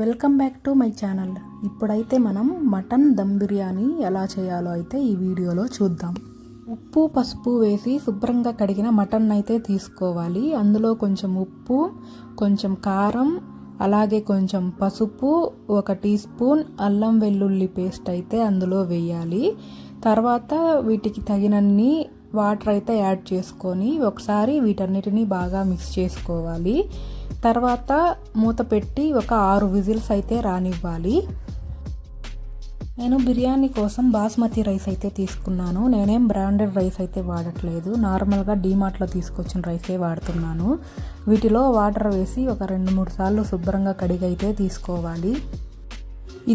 Welcome back to my channel. ఇప్పుడైతే మనం mutton dum biryani ఎలా చేయాలో అయితే ఈ వీడియోలో చూద్దాం. ఉప్పు పసుపు వేసి శుభ్రంగా కడిగిన మటన్ అయితే తీసుకోవాలి. అందులో కొంచెం ఉప్పు, కొంచెం కారం, అలాగే కొంచెం పసుపు, 1 టీ స్పూన్ అల్లం వెల్లుల్లి పేస్ట్ అయితే అందులో వేయాలి. తర్వాత వీటికి తగినన్ని వాటర్ అయితే యాడ్ చేసుకొని ఒకసారి వీటన్నిటిని బాగా మిక్స్ చేసుకోవాలి. తర్వాత మూత పెట్టి ఒక 6 విజిల్స్ అయితే రానివ్వాలి. నేను బిర్యానీ కోసం బాస్మతి రైస్ అయితే తీసుకున్నాను. నేనేం బ్రాండెడ్ రైస్ అయితే వాడట్లేదు, నార్మల్గా డీమార్ట్లో తీసుకొచ్చిన రైసే వాడుతున్నాను. వీటిలో వాటర్ వేసి ఒక 2-3 సార్లు శుభ్రంగా కడిగి అయితే తీసుకోవాలి.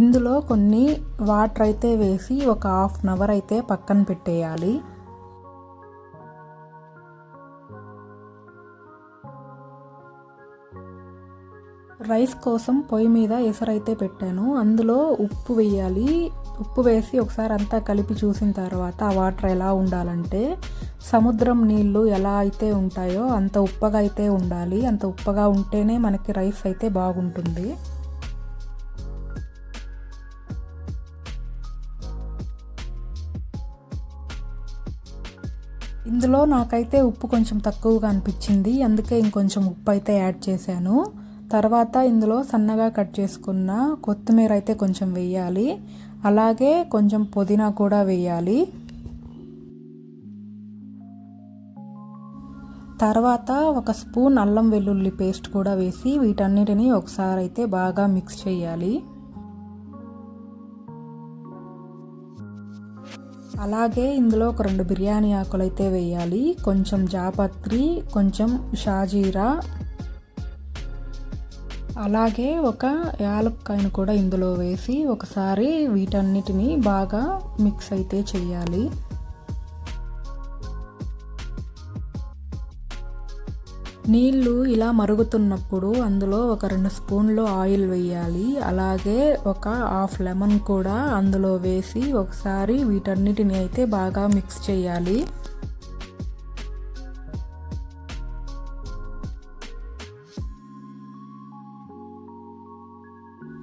ఇందులో కొన్ని వాటర్ అయితే వేసి ఒక ½ అవర్ అయితే పక్కన పెట్టేయాలి. రైస్ కోసం పొయ్యి మీద ఎసరైతే పెట్టాను. అందులో ఉప్పు వేయాలి. ఉప్పు వేసి ఒకసారి అంతా కలిపి చూసిన తర్వాత ఆ వాటర్ ఎలా ఉండాలంటే సముద్రం నీళ్ళు ఎలా అయితే ఉంటాయో అంత ఉప్పగా అయితే ఉండాలి. అంత ఉప్పగా ఉంటేనే మనకి రైస్ అయితే బాగుంటుంది. ఇందులో నాకైతే ఉప్పు కొంచెం తక్కువగా అనిపించింది, అందుకే ఇంకొంచెం ఉప్పు అయితే యాడ్ చేశాను. తర్వాత ఇందులో సన్నగా కట్ చేసుకున్న కొత్తిమీర అయితే కొంచెం వేయాలి. అలాగే కొంచెం పుదీనా కూడా వేయాలి. తర్వాత 1 స్పూన్ అల్లం వెల్లుల్లి పేస్ట్ కూడా వేసి వీటన్నిటిని ఒకసారి అయితే బాగా మిక్స్ చేయాలి. అలాగే ఇందులో ఒక 2 బిర్యానీ ఆకులు అయితే వేయాలి. కొంచెం జాపత్రి, కొంచెం షాజీరా, అలాగే ఒక యాలక్కాయను కూడా ఇందులో వేసి ఒకసారి వీటన్నిటిని బాగా మిక్స్ అయితే చేయాలి. నీళ్ళు ఇలా మరుగుతున్నప్పుడు అందులో ఒక 2 స్పూన్లు ఆయిల్ వేయాలి. అలాగే ఒక ½ లెమన్ కూడా అందులో వేసి ఒకసారి వీటన్నిటిని అయితే బాగా మిక్స్ చేయాలి.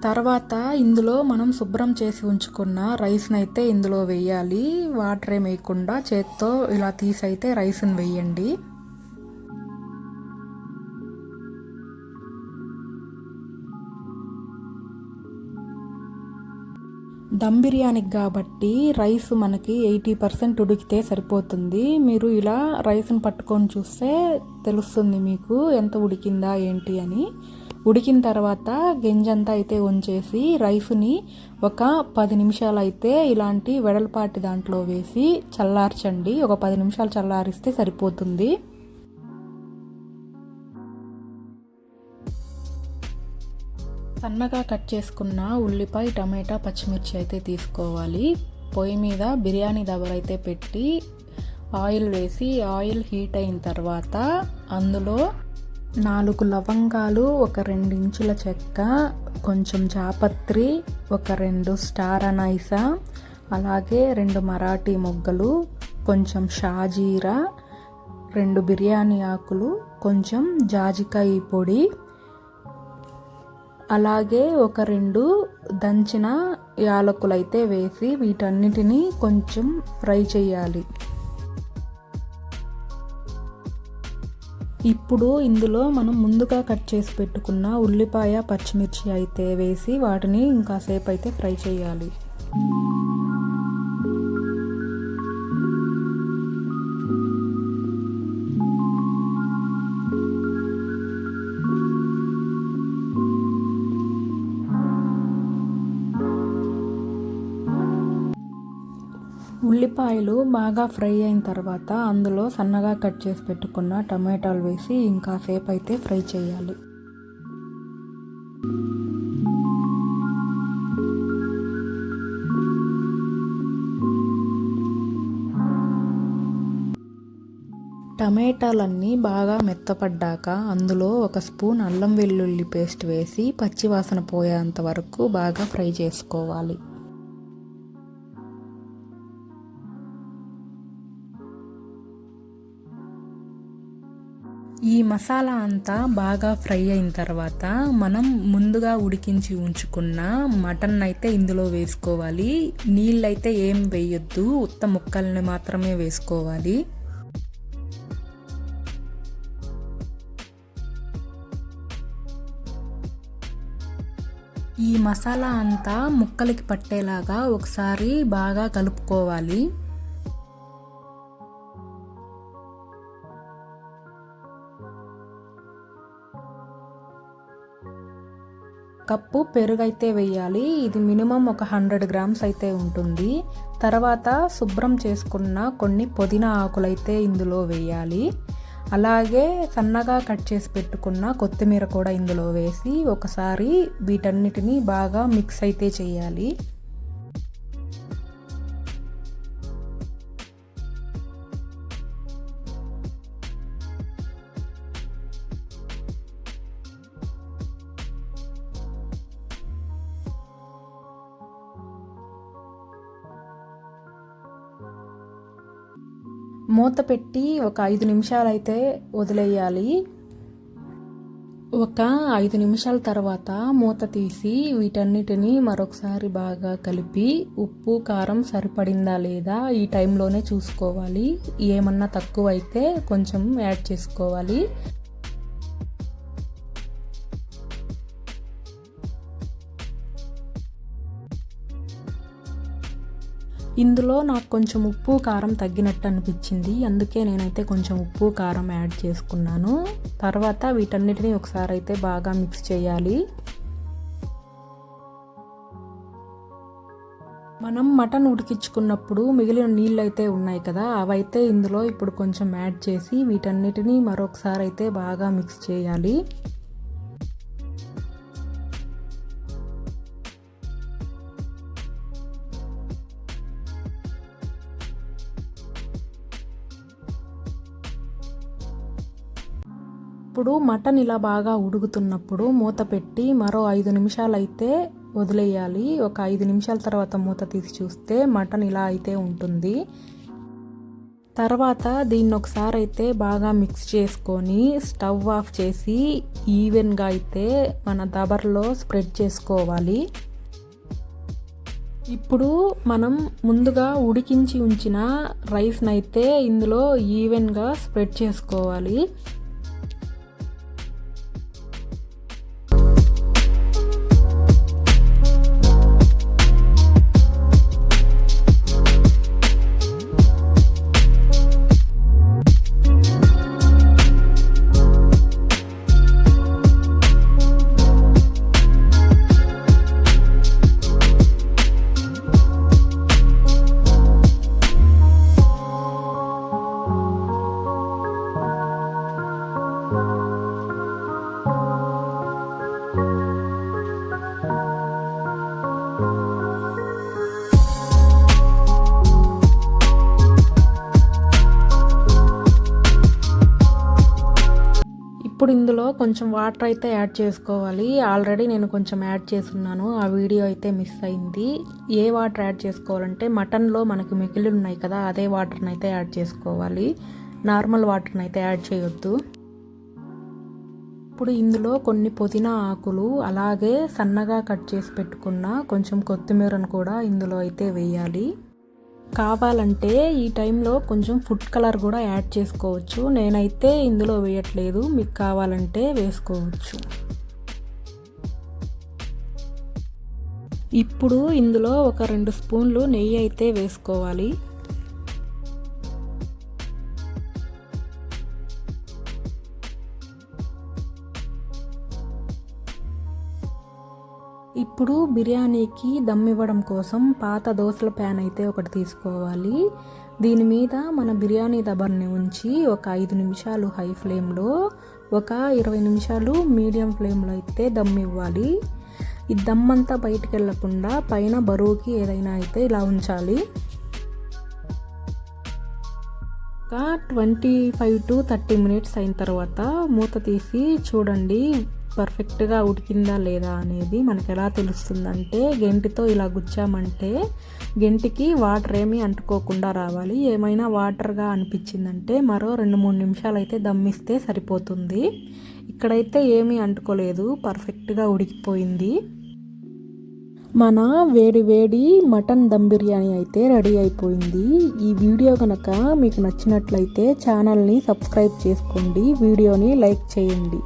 తర్వాత ఇందులో మనం శుభ్రం చేసి ఉంచుకున్న రైస్ని అయితే ఇందులో వేయాలి. వాటర్ ఏం వేయకుండా చేత్తో ఇలా తీసి అయితే రైస్ని వేయండి. దమ్ బిర్యానీకి కాబట్టి రైస్ మనకి 80% ఉడికితే సరిపోతుంది. మీరు ఇలా రైస్ని పట్టుకొని చూస్తే తెలుస్తుంది మీకు ఎంత ఉడికిందా ఏంటి అని. ఉడికిన తర్వాత గింజంతా అయితే ఉంచేసి రైస్ని ఒక 10 నిమిషాలు అయితే ఇలాంటి వెడల్పాటి దాంట్లో వేసి చల్లార్చండి. ఒక 10 నిమిషాలు చల్లారిస్తే సరిపోతుంది. సన్నగా కట్ చేసుకున్న ఉల్లిపాయ, టమాటా, పచ్చిమిర్చి అయితే తీసుకోవాలి. పొయ్యి మీద బిర్యానీ దబర అయితే పెట్టి ఆయిల్ వేసి ఆయిల్ హీట్ అయిన తర్వాత అందులో 4 లవంగాలు, ఒక 2 ఇంచుల చెక్క, కొంచెం జాపత్రి, ఒక 2 స్టార్ అనైసా, అలాగే 2 మరాఠీ మొగ్గలు, కొంచెం షాజీరా, 2 బిర్యానీ ఆకులు, కొంచెం జాజికాయ పొడి, అలాగే ఒక 2 దంచిన యాలకులు అయితే వేసి వీటన్నిటిని కొంచెం ఫ్రై చేయాలి. ఇప్పుడు ఇందులో మనం ముందుగా కట్ చేసి పెట్టుకున్న ఉల్లిపాయ, పచ్చిమిర్చి అయితే వేసి వాటిని ఇంకాసేపు అయితే ఫ్రై చేయాలి. ఉల్లిపాయలు బాగా ఫ్రై అయిన తర్వాత అందులో సన్నగా కట్ చేసి పెట్టుకున్న టమాటాలు వేసి ఇంకాసేపు అయితే ఫ్రై చేయాలి. టమాటాలన్నీ బాగా మెత్తపడ్డాక అందులో 1 స్పూన్ అల్లం వెల్లుల్లి పేస్ట్ వేసి పచ్చివాసన పోయేంత వరకు బాగా ఫ్రై చేసుకోవాలి. ఈ ఈ మసాలా అంతా బాగా ఫ్రై అయిన తర్వాత మనం ముందుగా ఉడికించి ఉంచుకున్న మటన్ అయితే ఇందులో వేసుకోవాలి. నీళ్ళైతే ఏం వేయొద్దు, ఉత్త ముక్కల్ని మాత్రమే వేసుకోవాలి. ఈ మసాలా అంతా ముక్కలకి పట్టేలాగా ఒకసారి బాగా కలుపుకోవాలి. కప్పు పెరుగు అయితే వేయాలి. ఇది మినిమం ఒక 100 గ్రామ్స్ అయితే ఉంటుంది. తర్వాత శుభ్రం చేసుకున్న కొన్ని పుదీనా ఆకులైతే ఇందులో వేయాలి. అలాగే సన్నగా కట్ చేసి పెట్టుకున్న కొత్తిమీర కూడా ఇందులో వేసి ఒకసారి వీటన్నిటిని బాగా మిక్స్ అయితే చేయాలి. మూత పెట్టి ఒక 5 నిమిషాలు అయితే వదిలేయాలి. ఒక 5 నిమిషాల తర్వాత మూత తీసి వీటన్నిటిని మరొకసారి బాగా కలిపి ఉప్పు కారం సరిపడిందా లేదా ఈ టైంలోనే చూసుకోవాలి. ఏమన్నా తక్కువ అయితే కొంచెం యాడ్ చేసుకోవాలి. ఇందులో నాకు కొంచెం ఉప్పు కారం తగ్గినట్టు అనిపించింది. అందుకే నేనైతే కొంచెం ఉప్పు కారం యాడ్ చేసుకున్నాను. తర్వాత వీటన్నిటిని ఒకసారి అయితే బాగా మిక్స్ చేయాలి. మనం మటన్ ఉడికించుకున్నప్పుడు మిగిలిన నీళ్ళు అయితే ఉన్నాయి కదా, అవైతే ఇందులో ఇప్పుడు కొంచెం యాడ్ చేసి వీటన్నిటిని మరొకసారి అయితే బాగా మిక్స్ చేయాలి. ఇప్పుడు మటన్ ఇలా బాగా ఉడుకుతున్నప్పుడు మూత పెట్టి మరో 5 నిమిషాలు అయితే వదిలేయాలి. ఒక 5 నిమిషాల తర్వాత మూత తీసి చూస్తే మటన్ ఇలా అయితే ఉంటుంది. తర్వాత దీన్ని ఒకసారి అయితే బాగా మిక్స్ చేసుకొని స్టవ్ ఆఫ్ చేసి ఈవెన్గా అయితే మన దబర్లో స్ప్రెడ్ చేసుకోవాలి. ఇప్పుడు మనం ముందుగా ఉడికించి ఉంచిన రైస్ని అయితే ఇందులో ఈవెన్గా స్ప్రెడ్ చేసుకోవాలి. ఇప్పుడు ఇందులో కొంచెం వాటర్ అయితే యాడ్ చేసుకోవాలి. ఆల్రెడీ నేను కొంచెం యాడ్ చేస్తున్నాను, ఆ వీడియో అయితే మిస్ అయింది. ఏ వాటర్ యాడ్ చేసుకోవాలంటే మటన్లో మనకి మిగిలి ఉన్నాయి కదా, అదే వాటర్ని అయితే యాడ్ చేసుకోవాలి. నార్మల్ వాటర్ని అయితే యాడ్ చేయొద్దు. ఇప్పుడు ఇందులో కొన్ని పుదీనా ఆకులు అలాగే సన్నగా కట్ చేసి పెట్టుకున్న కొంచెం కొత్తిమీరను కూడా ఇందులో అయితే వేయాలి. కావాలంటే ఈ టైంలో కొంచెం ఫుడ్ కలర్ కూడా యాడ్ చేసుకోవచ్చు. నేనైతే ఇందులో వేయట్లేదు, మీకు కావాలంటే వేసుకోవచ్చు. ఇప్పుడు ఇందులో ఒక 2 స్పూన్లు నెయ్యి అయితే వేసుకోవాలి. ఇప్పుడు బిర్యానీకి దమ్ ఇవ్వడం కోసం పాత దోసల ప్యాన్ అయితే ఒకటి తీసుకోవాలి. దీని మీద మన బిర్యానీ దబర్ని ఉంచి ఒక 5 నిమిషాలు హై ఫ్లేమ్లో, ఒక 20 నిమిషాలు మీడియం ఫ్లేమ్లో అయితే దమ్ ఇవ్వాలి. ఈ దమ్ అంతా బయటికి వెళ్ళకుండా పైన బరువుకి ఏదైనా అయితే ఇలా ఉంచాలి. ఒక 25 to 30 మినిట్స్ అయిన తర్వాత మూత తీసి చూడండి, పర్ఫెక్ట్గా ఉడికిందా లేదా అనేది మనకు ఎలా తెలుస్తుందంటే గెంటితో ఇలా గుచ్చామంటే గెంటికి వాటర్ ఏమీ అంటుకోకుండా రావాలి. ఏమైనా వాటర్గా అనిపించిందంటే మరో 2-3 నిమిషాలు అయితే దమ్మిస్తే సరిపోతుంది. ఇక్కడైతే ఏమీ అంటుకోలేదు, పర్ఫెక్ట్గా ఉడికిపోయింది. మన వేడి వేడి మటన్ దమ్ బిర్యానీ అయితే రెడీ అయిపోయింది. ఈ వీడియో కనుక మీకు నచ్చినట్లయితే ఛానల్ని సబ్స్క్రైబ్ చేసుకోండి, వీడియోని లైక్ చేయండి.